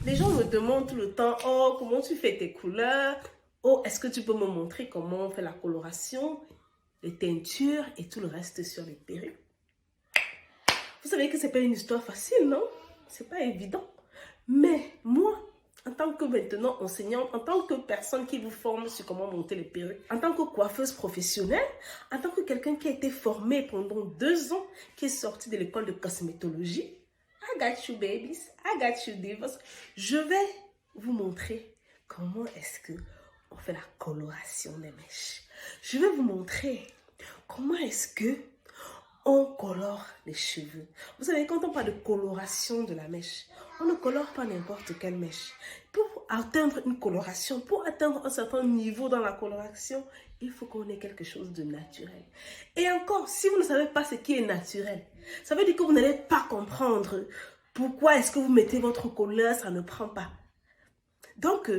Les gens me demandent tout le temps, oh, comment tu fais tes couleurs? Oh, est-ce que tu peux me montrer comment on fait la coloration, les teintures et tout le reste sur les perruques? Vous savez que c'est pas une histoire facile, non? C'est pas évident. Mais moi, en tant que maintenant enseignante, en tant que personne qui vous forme sur comment monter les perruques, en tant que coiffeuse professionnelle, en tant que quelqu'un qui a été formé pendant 2 ans, qui est sorti de l'école de cosmétologie, I got you babies, I got you divas. Je vais vous montrer comment est-ce que on fait la coloration des mèches. Je vais vous montrer comment est-ce que on colore les cheveux. Vous savez, quand on parle de coloration de la mèche, on ne colore pas n'importe quelle mèche. Pour atteindre une coloration, pour atteindre un certain niveau dans la coloration, il faut qu'on ait quelque chose de naturel. Et encore, si vous ne savez pas ce qui est naturel, ça veut dire que vous n'allez pas comprendre pourquoi est-ce que vous mettez votre couleur, ça ne prend pas. Donc,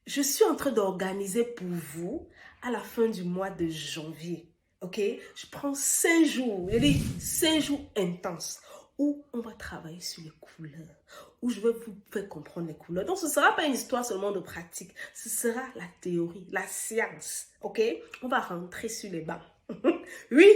je suis en train d'organiser pour vous, à la fin du mois de janvier, ok, je prends 5 jours, je dis 5 jours intenses où on va travailler sur les couleurs, où je vais vous faire comprendre les couleurs. Donc, ce ne sera pas une histoire seulement de pratique, ce sera la théorie, la science, ok? On va rentrer sur les bancs. Oui,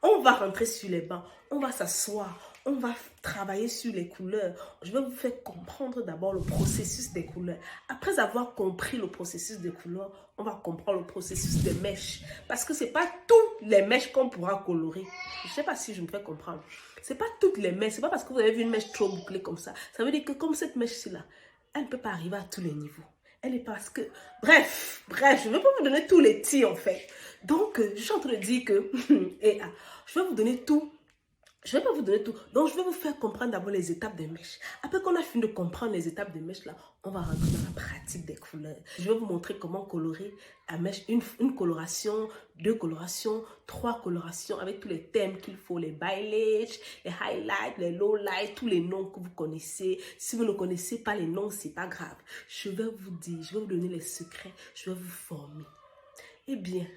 on va rentrer sur les bancs, on va s'asseoir, on va travailler sur les couleurs. Je vais vous faire comprendre d'abord le processus des couleurs. Après avoir compris le processus des couleurs, on va comprendre le processus des mèches. Parce que ce n'est pas toutes les mèches qu'on pourra colorer. Je ne sais pas si je me fais comprendre. Ce n'est pas toutes les mèches. Ce n'est pas parce que vous avez vu une mèche trop bouclée comme ça. Ça veut dire que comme cette mèche-ci-là, elle ne peut pas arriver à tous les niveaux. Elle est parce que... Bref, je ne vais pas vous donner tous les tirs en fait. Donc, je suis en train de dire que... je vais vous donner tout. Je ne vais pas vous donner tout. Donc, je vais vous faire comprendre d'abord les étapes des mèches. Après qu'on a fini de comprendre les étapes des mèches, là, on va rentrer dans la pratique des couleurs. Je vais vous montrer comment colorer la mèche, une coloration, 2 colorations, 3 colorations, avec tous les thèmes qu'il faut, les balayage, les highlights, les lowlights, tous les noms que vous connaissez. Si vous ne connaissez pas les noms, c'est pas grave. Je vais vous dire, je vais vous donner les secrets, je vais vous former. Eh bien,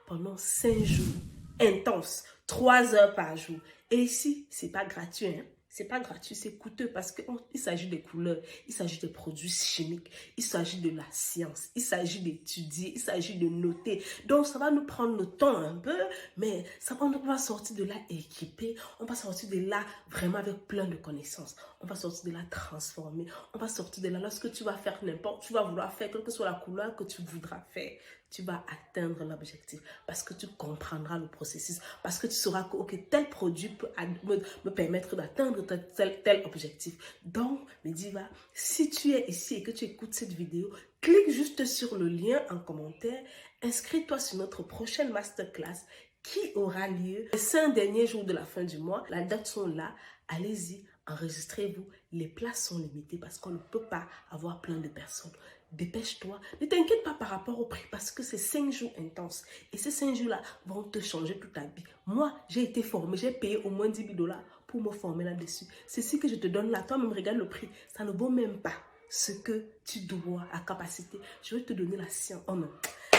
pendant 5 jours intenses, 3 heures par jour. Et ici, c'est pas gratuit, hein? C'est pas gratuit, c'est coûteux parce qu'il s'agit des couleurs, il s'agit des produits chimiques, il s'agit de la science, il s'agit d'étudier, il s'agit de noter. Donc, ça va nous prendre le temps un peu, mais on va sortir de là équipé, on va sortir de là vraiment avec plein de connaissances. On va sortir de là transformé, on va sortir de là lorsque tu vas faire n'importe, tu vas vouloir faire quelle que soit la couleur que tu voudras faire. Tu vas atteindre l'objectif parce que tu comprendras le processus, parce que tu sauras que okay, tel produit peut me permettre d'atteindre tel objectif. Donc, me dis, si tu es ici et que tu écoutes cette vidéo, clique juste sur le lien en commentaire, inscris-toi sur notre prochaine masterclass qui aura lieu les 5 derniers jours de la fin du mois. Les dates sont là, allez-y, enregistrez-vous. Les places sont limitées parce qu'on ne peut pas avoir plein de personnes. Dépêche-toi. Ne t'inquiète pas par rapport au prix parce que c'est 5 jours intenses. Et ces 5 jours-là vont te changer toute ta vie. Moi, j'ai été formée, j'ai payé au moins 10 000 $ pour me former là-dessus. C'est ce que je te donne là. Toi-même, regarde le prix. Ça ne vaut même pas ce que tu dois à capacité. Je vais te donner la science. Oh non,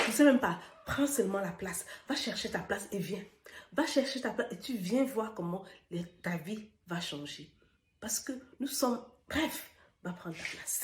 je ne sais même pas. Prends seulement la place. Va chercher ta place et viens. Va chercher ta place et tu viens voir comment ta vie va changer. Parce que nous sommes... Bref, va prendre ta place.